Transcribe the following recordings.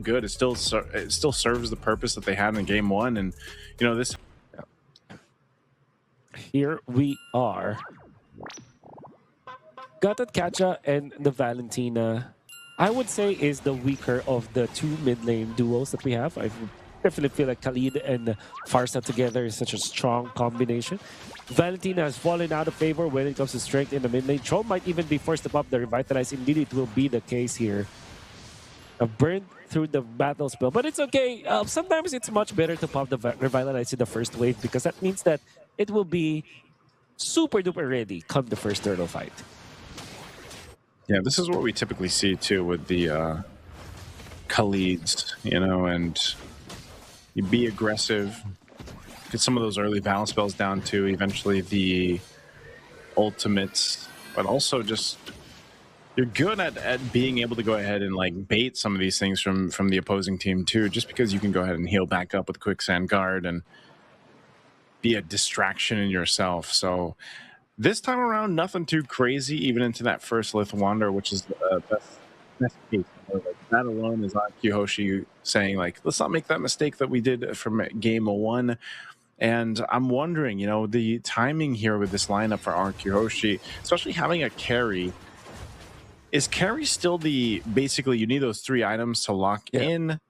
good. It still serves the purpose that they had in game one, and this. Here we are. Gatot Kacha and the Valentina, I would say, is the weaker of the two mid lane duos that we have. I definitely feel like Khalid and Farsa together is such a strong combination. Valentina has fallen out of favor when it comes to strength in the mid lane. Troll might even be forced to pop the Revitalize. Indeed, it will be the case here. Burned through the battle spell, but it's okay. Sometimes it's much better to pop the Revitalize in the first wave because that means that it will be super duper ready come the first turtle fight. Yeah, this is what we typically see too with the Khalids, and you be aggressive, get some of those early balance spells down too, eventually the ultimates, but also just you're good at being able to go ahead and like bait some of these things from the opposing team too, just because you can go ahead and heal back up with Quicksand Guard and be a distraction in yourself. So this time around, nothing too crazy, even into that first Lith Wander, which is the best case. That alone is RRQ Hoshi saying, like, let's not make that mistake that we did from game one. And I'm wondering, the timing here with this lineup for RRQ Hoshi, especially having a carry. Is carry still basically you need those 3 items to lock in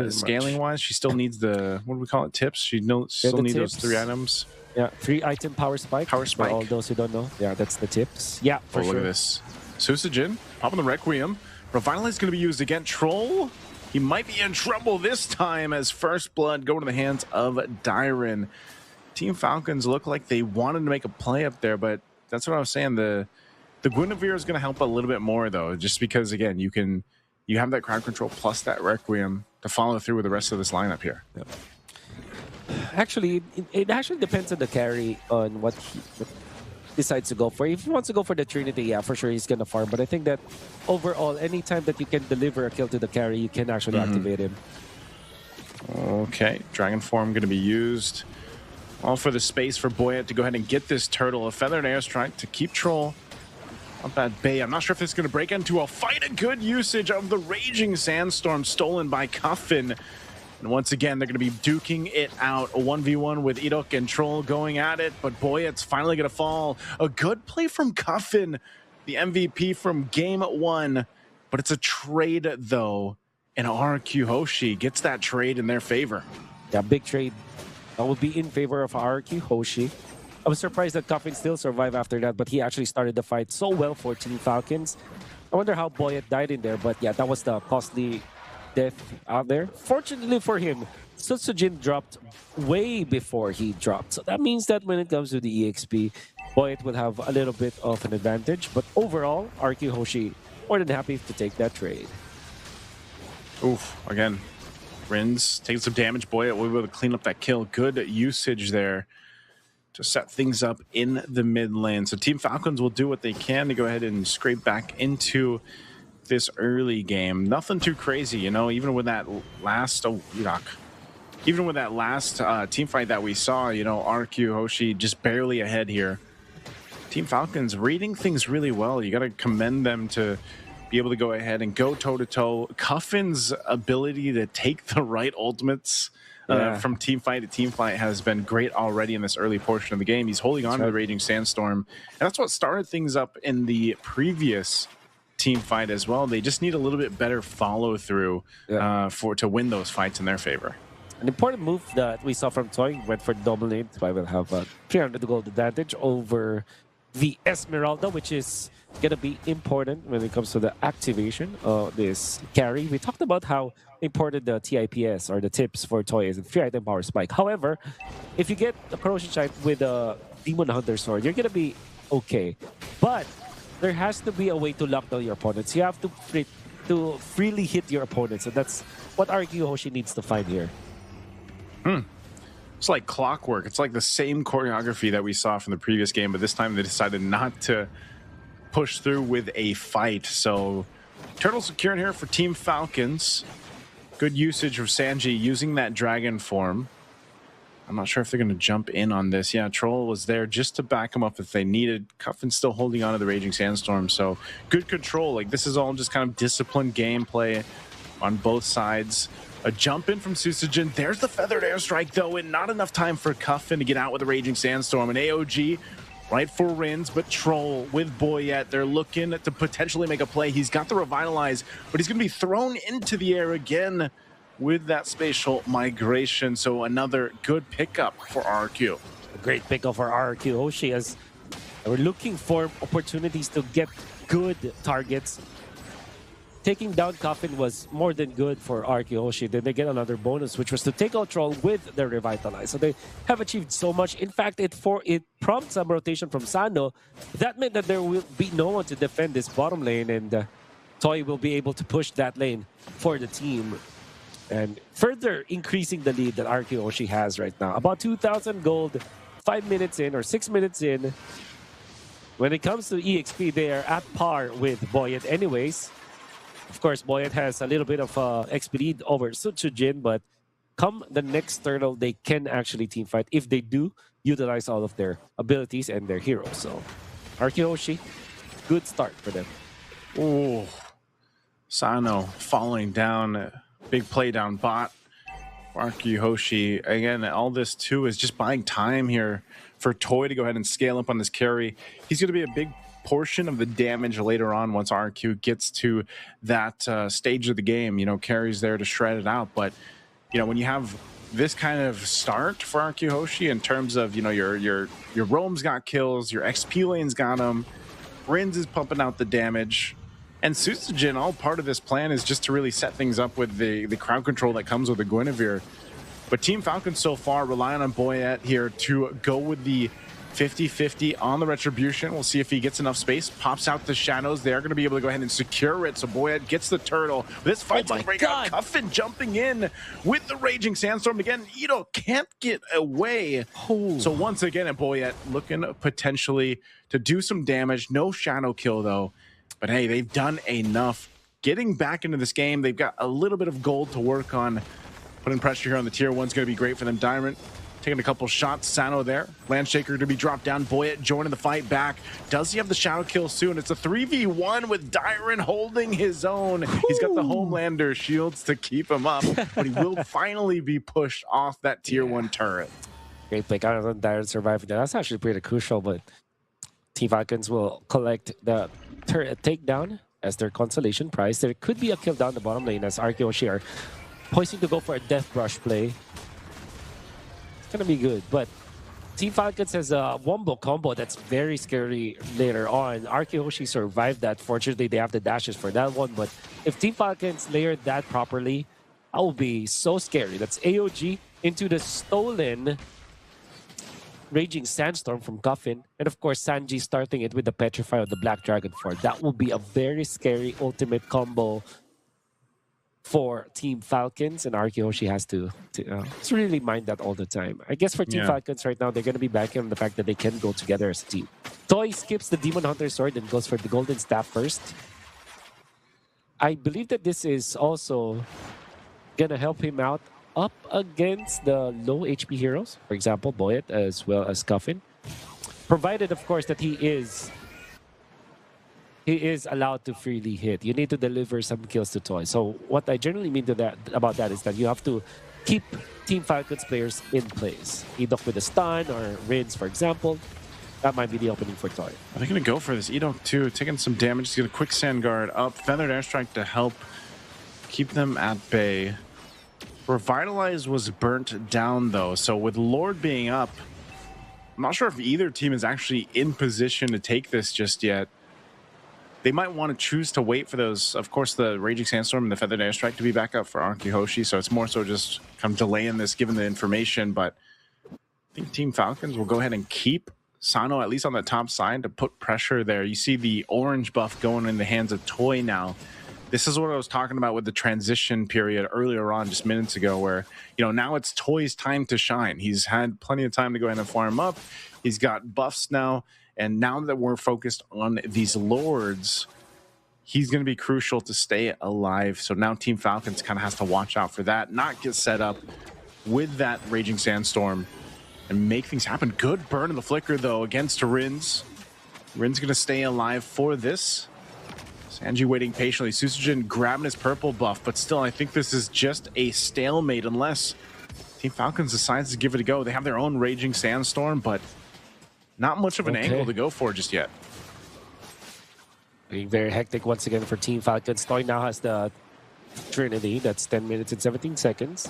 scaling wise? She still needs the, what do we call it, tips? She still needs those 3 items. Yeah, 3-item power spike. Power spike. For all those who don't know. Yeah, that's the tips. Yeah, for sure. Look at this. Susujin, popping the Requiem. Revitalize is going to be used against Troll. He might be in trouble this time as first blood going to the hands of Dyran. Team Falcons look like they wanted to make a play up there, but that's what I was saying. The Guinevere is going to help a little bit more, though, just because, again, you have that crowd control plus that Requiem to follow through with the rest of this lineup here. Yep. Actually, it actually depends on the carry on what he decides to go for. If he wants to go for the Trinity, yeah, for sure he's going to farm. But I think that overall, anytime that you can deliver a kill to the carry, you can actually activate him. Okay, Dragon Form going to be used. All for the space for Boyet to go ahead and get this turtle. A Feathered Airstrike to keep Troll up at bay. I'm not sure if this is going to break into a fight. A good usage of the Raging Sandstorm stolen by Cuffin. And once again, they're going to be duking it out. A 1v1 with Idok and Troll going at it, but Boyet's finally going to fall. A good play from Cuffin, the MVP from game one. But it's a trade, though, and RRQ Hoshi gets that trade in their favor. Yeah, big trade. That will be in favor of RRQ Hoshi. I was surprised that Cuffin still survived after that, but he actually started the fight so well for Team Falcons. I wonder how Boyet died in there, but yeah, that was the costly death out there. Fortunately for him, Susujin dropped way before he dropped. So that means that when it comes to the EXP, Boyet will have a little bit of an advantage. But overall, RRQ Hoshi more than happy to take that trade. Oof, again, Rins taking some damage. Boyet will be able to clean up that kill. Good usage there to set things up in the mid lane. So Team Falcons will do what they can to go ahead and scrape back into this early game. Nothing too crazy, even with that last even with that last team fight that we saw, RRQ Hoshi just barely ahead here. Team Falcons reading things really well. You got to commend them to be able to go ahead and go toe-to-toe. Cuffin's ability to take the right ultimates from team fight to team fight has been great already in this early portion of the game. He's holding on to the Raging Sandstorm, and that's what started things up in the previous team fight as well. They just need a little bit better follow-through to win those fights in their favor. An important move that we saw from Toy went for dominate. So I will have a 300 gold advantage over the Esmeralda, which is going to be important when it comes to the activation of this carry. We talked about how important the TIPS or the tips for Toy is, a 3-item power spike. However, if you get the Corrosion Chime with a Demon Hunter Sword, you're going to be okay. But there has to be a way to lock down your opponents. You have to freely hit your opponents, and that's what RRQ Hoshi needs to find here. It's like clockwork. It's like the same choreography that we saw from the previous game, but this time they decided not to push through with a fight. So turtle securing here for Team Falcons. Good usage of Sanji using that dragon form. I'm not sure if they're going to jump in on this. Yeah, Troll was there just to back him up if they needed. Cuffin's still holding on to the Raging Sandstorm, so good control. Like, this is all just kind of disciplined gameplay on both sides. A jump in from Susujin. There's the feathered airstrike, though, and not enough time for Cuffin to get out with the Raging Sandstorm. And AOG right for Rins, but Troll with Boyette. They're looking to potentially make a play. He's got the Revitalize, but he's going to be thrown into the air again with that spatial migration. So another good pickup for RRQ. A great pickup for RRQ Hoshi, as we're looking for opportunities to get good targets. Taking down Coffin was more than good for RRQ Hoshi. Then they get another bonus, which was to take out Troll with the Revitalize. So they have achieved so much. In fact, it prompts some rotation from Sano. That meant that there will be no one to defend this bottom lane, and Toy will be able to push that lane for the team, and further increasing the lead that RRQ Hoshi has right now. About 2,000 gold, 5 minutes in or 6 minutes in. When it comes to EXP, they are at par with Boyet anyways. Of course, Boyet has a little bit of XP lead over Sutsujin, but come the next turtle, they can actually team fight if they do utilize all of their abilities and their heroes. So, RRQ Hoshi, good start for them. Oh, Sano falling down. Big play down bot. RRQ Hoshi. Again, all this too is just buying time here for Toy to go ahead and scale up on this carry. He's going to be a big portion of the damage later on once RRQ gets to that stage of the game. You know, carries there to shred it out. But, you know, when you have this kind of start for RRQ Hoshi in terms of, you know, your roams got kills, your XP lanes got them, Rins is pumping out the damage. And Susujin, all part of this plan is just to really set things up with the crowd control that comes with the Guinevere. But Team Falcon so far relying on Boyette here to go with the 50-50 on the Retribution. We'll see if he gets enough space. Pops out the shadows. They're going to be able to go ahead and secure it. So Boyette gets the turtle. This fight's going to break out. Cuffin jumping in with the Raging Sandstorm. Again, Ito can't get away. Oh. So once again, Boyette looking potentially to do some damage. No shadow kill, though. But hey, they've done enough. Getting back into this game, they've got a little bit of gold to work on. Putting pressure here on the tier 1's going to be great for them. Diamond taking a couple shots. Sano there. Landshaker to be dropped down. Boyette joining the fight back. Does he have the shadow kill soon? It's a 3v1 with Dyron holding his own. He's got the Homelander shields to keep him up, but he will finally be pushed off that tier 1 turret. Great pick out of Dyron surviving that. That's actually pretty crucial, but Team Falcons will collect the turret takedown as their consolation prize. There could be a kill down the bottom lane as RRQ Hoshi are poising to go for a death brush play. It's gonna be good, but Team Falcons has a wombo combo that's very scary later on. RRQ Hoshi survived that. Fortunately, they have the dashes for that one, but if Team Falcons layered that properly, that will be so scary. That's AOG into the stolen Raging Sandstorm from Coffin, and of course Sanji starting it with the Petrify of the Black Dragon 4. That will be a very scary ultimate combo for Team Falcons, and RRQ Hoshi has to really mind that all the time. I guess for Team Falcons right now, they're going to be banking on the fact that they can go together as a team. Toy skips the Demon Hunter Sword and goes for the Golden Staff first. I believe that this is also going to help him out up against the low HP heroes, for example, Boyette as well as Coffin. Provided, of course, that he is allowed to freely hit. You need to deliver some kills to Toy. So what I generally mean about that is that you have to keep Team Falcons players in place. Edok with a stun or Rins, for example. That might be the opening for Toy. Are they going to go for this? Edok too, taking some damage. He's going to quick sand guard up. Feathered Airstrike to help keep them at bay. Revitalize was burnt down, though. So with Lord being up, I'm not sure if either team is actually in position to take this just yet. They might want to choose to wait for those, of course, the Raging Sandstorm and the Feathered Airstrike to be back up for RRQ Hoshi. So it's more so just kind of delaying this, given the information. But I think Team Falcons will go ahead and keep Sano at least on the top side to put pressure there. You see the orange buff going in the hands of Toy now. This is what I was talking about with the transition period earlier on, just minutes ago, where, you know, now it's Toy's time to shine. He's had plenty of time to go ahead and farm up. He's got buffs now. And now that we're focused on these Lords, he's going to be crucial to stay alive. So now Team Falcons kind of has to watch out for that, not get set up with that Raging Sandstorm and make things happen. Good burn in the Flicker, though, against Rins. Rins going to stay alive for this. Sanji waiting patiently. Susujin grabbing his purple buff, but still, I think this is just a stalemate unless Team Falcons decides to give it a go. They have their own Raging Sandstorm, but not much of an angle to go for just yet. Being very hectic once again for Team Falcons. Toy now has the Trinity. That's 10 minutes and 17 seconds.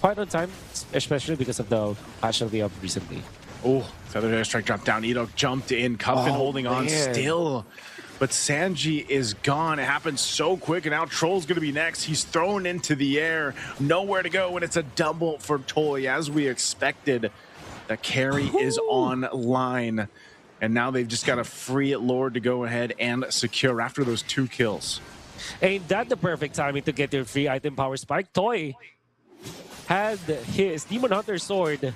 Quite on time, especially because of the casualty up recently. Oh, feather airstrike dropped down. Edok jumped in. Cuffin holding on still. But Sanji is gone. It happened so quick, and now Troll's going to be next. He's thrown into the air. Nowhere to go, and it's a double for Toy. As we expected, the carry is online. And now they've just got a free Lord to go ahead and secure after those 2 kills. Ain't that the perfect timing to get your free item power spike? Toy had his Demon Hunter sword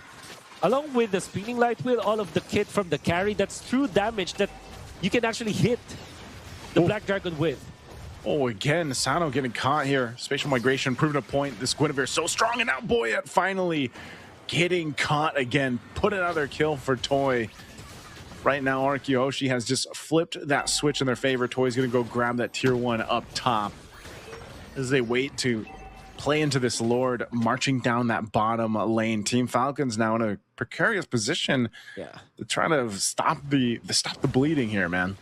along with the spinning light wheel, all of the kit from the carry. That's true damage that you can actually hit the Black Dragon with. Oh, again, Sano getting caught here. Spatial migration proving a point. This Guinevere so strong, and now Boyette finally getting caught again. Put another kill for Toy. Right now, RRQ Hoshi has just flipped that switch in their favor. Toy's going to go grab that tier 1 up top as they wait to play into this Lord marching down that bottom lane. Team Falcons now in a precarious position to try to stop the bleeding here, man.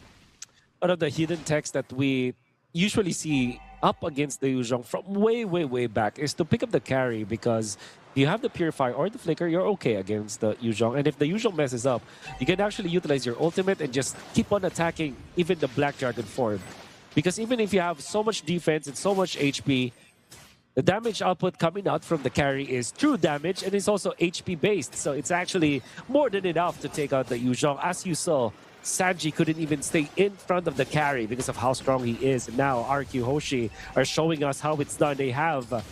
One of the hidden techs that we usually see up against the Yuzhong from way back is to pick up the carry, because if you have the Purify or the Flicker, you're okay against the Yuzhong. And if the Yuzhong messes up, you can actually utilize your ultimate and just keep on attacking even the Black Dragon form. Because even if you have so much defense and so much HP, the damage output coming out from the carry is true damage, and it's also HP based. So it's actually more than enough to take out the Yuzhong. As you saw, Sanji couldn't even stay in front of the carry because of how strong he is. And now RRQ Hoshi are showing us how it's done. They have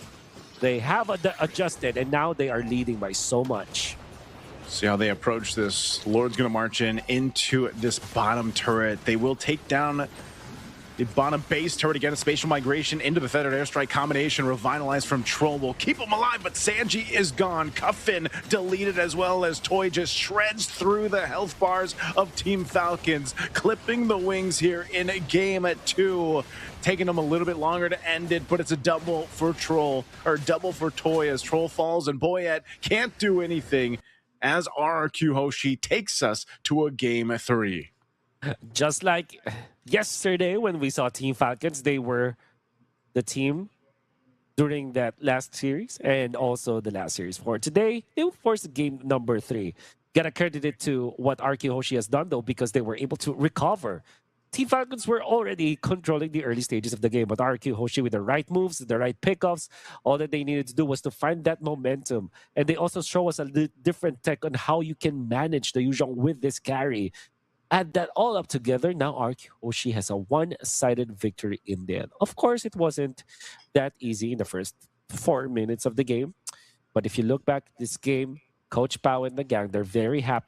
adjusted, and now they are leading by so much. See how they approach this. Lord's going to march into this bottom turret. They will take down the bottom base turret again. A spatial migration into the feathered airstrike combination. Revitalized from Troll will keep him alive, but Sanji is gone. Cuffin deleted, as well as Toy just shreds through the health bars of Team Falcons, clipping the wings here in game 2. Taking them a little bit longer to end it, but it's a double for Troll, or double for Toy, as Troll falls and Boyette can't do anything as RRQ Hoshi takes us to a game 3. Just like yesterday when we saw Team Falcons, they were the team during that last series and also the last series. For today, they will force game number 3. Gotta credit it to what RRQ Hoshi has done, though, because they were able to recover. Team Falcons were already controlling the early stages of the game, but RRQ Hoshi, with the right moves, the right pickups, all that they needed to do was to find that momentum. And they also show us a different tech on how you can manage the Yuzhong with this carry. Add that all up together, now RRQ Hoshi has a one-sided victory in the end. Of course, it wasn't that easy in the first 4 minutes of the game. But if you look back at this game, Coach Pao and the gang, they're very happy.